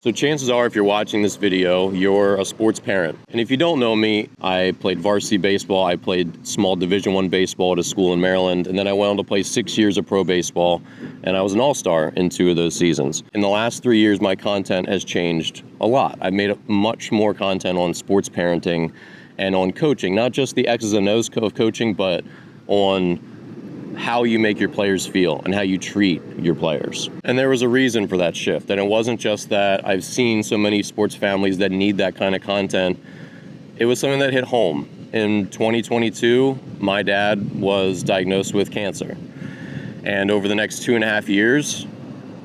So chances are, if you're watching this video, you're a sports parent. And if you don't know me, I played varsity baseball. I played small Division I baseball at a school in Maryland. And then I went on to play 6 years of pro baseball. And I was an all-star in 2 of those seasons. In the last 3 years, my content has changed a lot. I've made much more content on sports parenting and on coaching. Not just the X's and O's of coaching, but on how you make your players feel and how you treat your players. And there was a reason for that shift. And it wasn't just that I've seen so many sports families that need that kind of content. It was something that hit home. In 2022, my dad was diagnosed with cancer. And over the next 2.5 years,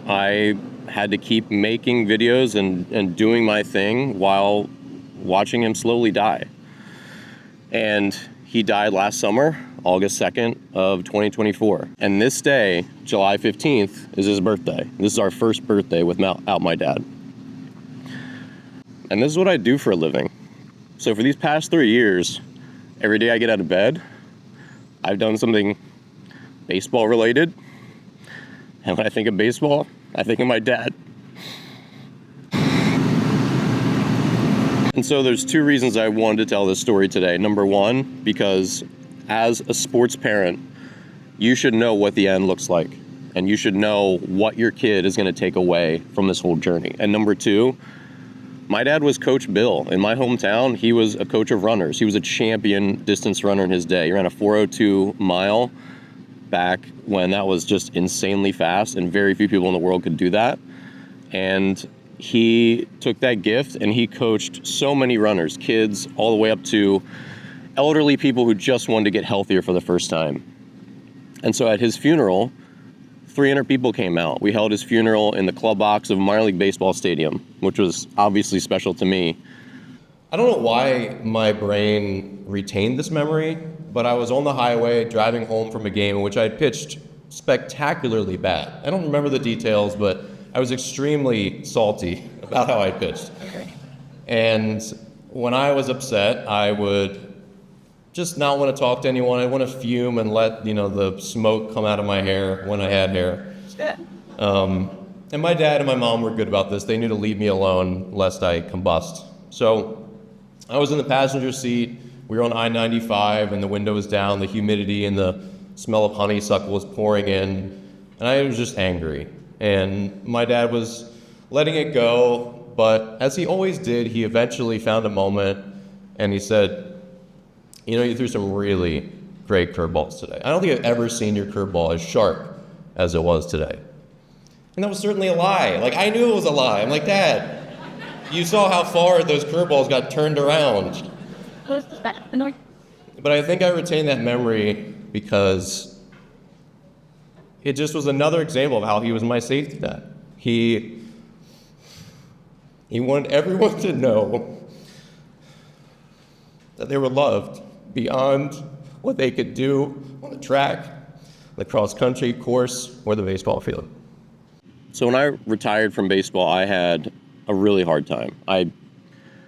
I had to keep making videos and doing my thing while watching him slowly die. And he died last summer, August 2nd of 2024. And this day, July 15th, is his birthday. This is our first birthday without my dad. And this is what I do for a living. So for these past 3 years, every day I get out of bed, I've done something baseball related. And when I think of baseball, I think of my dad. And so there's 2 reasons I wanted to tell this story today. Number one, because as a sports parent, you should know what the end looks like. And you should know what your kid is going to take away from this whole journey. And number 2, my dad was Coach Bill. In my hometown, he was a coach of runners. He was a champion distance runner in his day. He ran a 4:02 mile back when that was just insanely fast, and very few people in the world could do that. And he took that gift and he coached so many runners, kids all the way up to elderly people who just wanted to get healthier for the first time. And so at his funeral, 300 people came out. We held his funeral in the club box of minor league baseball stadium, which was obviously special to me. I don't know why my brain retained this memory, but I was on the highway driving home from a game in which I had pitched spectacularly bad. I don't remember the details, but I was extremely salty about how I pitched. Okay. And when I was upset, I would just not want to talk to anyone. I want to fume and let the smoke come out of my hair when I had hair. And my dad and my mom were good about this. They knew to leave me alone lest I combust. So I was in the passenger seat. We were on I-95 and the window was down. The humidity and the smell of honeysuckle was pouring in. And I was just angry. And my dad was letting it go. But as he always did, he eventually found a moment and he said, you threw some really great curveballs today. I don't think I've ever seen your curveball as sharp as it was today. And that was certainly a lie. I knew it was a lie. I'm like, Dad, you saw how far those curveballs got turned around. But I think I retained that memory because it just was another example of how he was my safety net. He wanted everyone to know that they were loved beyond what they could do on the track, the cross-country course, or the baseball field. So when I retired from baseball, I had a really hard time. I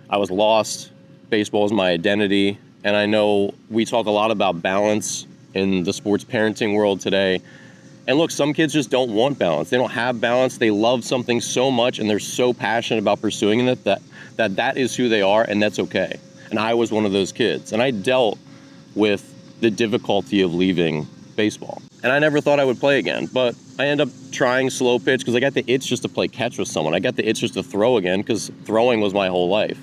was lost. Baseball is my identity. And I know we talk a lot about balance in the sports parenting world today. And look, some kids just don't want balance. They don't have balance. They love something so much and they're so passionate about pursuing it that is who they are, and that's okay. And I was one of those kids. And I dealt with the difficulty of leaving baseball. And I never thought I would play again. But I ended up trying slow pitch because I got the itch just to play catch with someone. I got the itch just to throw again because throwing was my whole life.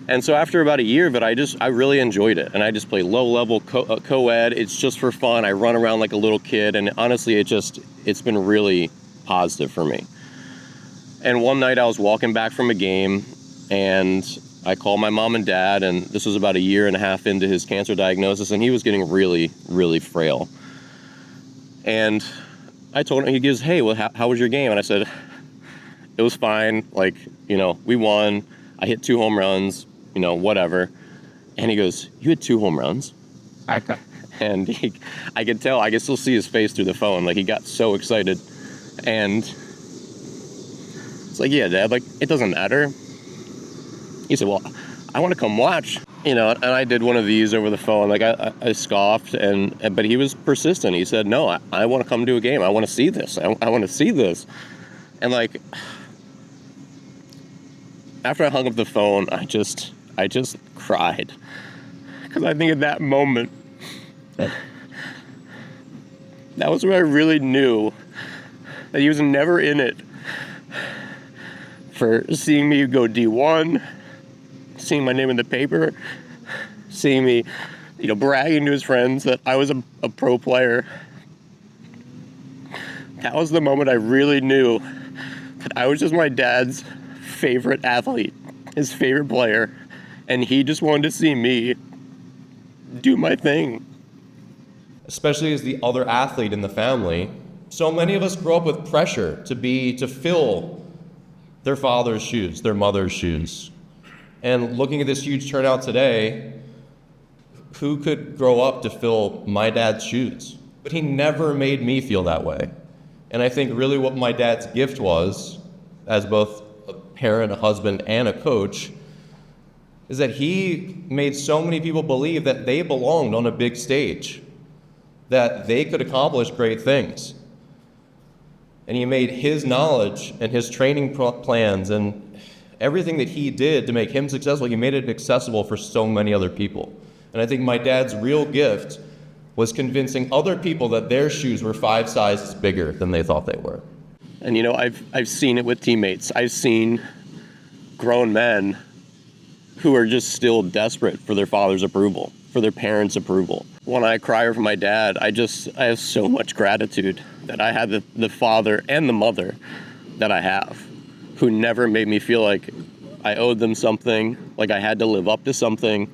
And so after about a year of it, I really enjoyed it. And I just play low-level co-ed. It's just for fun. I run around like a little kid. And honestly, it's been really positive for me. And one night I was walking back from a game and I called my mom and dad, and this was about 1.5 years into his cancer diagnosis, and he was getting really, really frail. And I told him, he goes, hey, well, how was your game? And I said, it was fine. We won. I hit 2 home runs, whatever. And he goes, you had 2 home runs? And I could tell, I could still see his face through the phone. He got so excited. And it's like, yeah, Dad, it doesn't matter. He said, well, I want to come watch, and I did one of these over the phone. I scoffed, but he was persistent. He said, no, I want to come to a game. I want to see this. I want to see this. And after I hung up the phone, I just cried. Because I think at that moment, that was when I really knew that he was never in it for seeing me go D1, seeing my name in the paper, seeing me, bragging to his friends that I was a pro player. That was the moment I really knew that I was just my dad's favorite athlete, his favorite player, and he just wanted to see me do my thing. Especially as the other athlete in the family, so many of us grow up with pressure to fill their father's shoes, their mother's shoes. And looking at this huge turnout today, who could grow up to fill my dad's shoes? But he never made me feel that way. And I think really what my dad's gift was, as both a parent, a husband, and a coach, is that he made so many people believe that they belonged on a big stage, that they could accomplish great things. And he made his knowledge and his training plans and everything that he did to make him successful, he made it accessible for so many other people. And I think my dad's real gift was convincing other people that their shoes were 5 sizes bigger than they thought they were. And I've seen it with teammates. I've seen grown men who are just still desperate for their father's approval, for their parents' approval. When I cry over my dad, I have so much gratitude that I had the father and the mother that I have, who never made me feel like I owed them something, like I had to live up to something.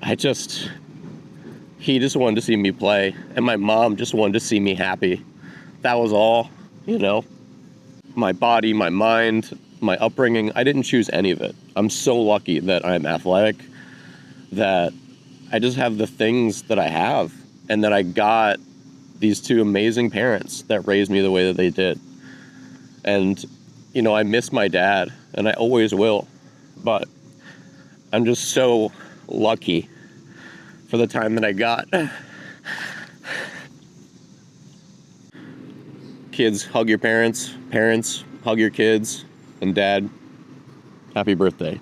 He just wanted to see me play, and my mom just wanted to see me happy. That was all, My body, my mind, my upbringing, I didn't choose any of it. I'm so lucky that I'm athletic, that I just have the things that I have, and that I got these 2 amazing parents that raised me the way that they did. And, I miss my dad, and I always will, but I'm just so lucky for the time that I got. Kids, hug your parents. Parents, hug your kids. And Dad, happy birthday.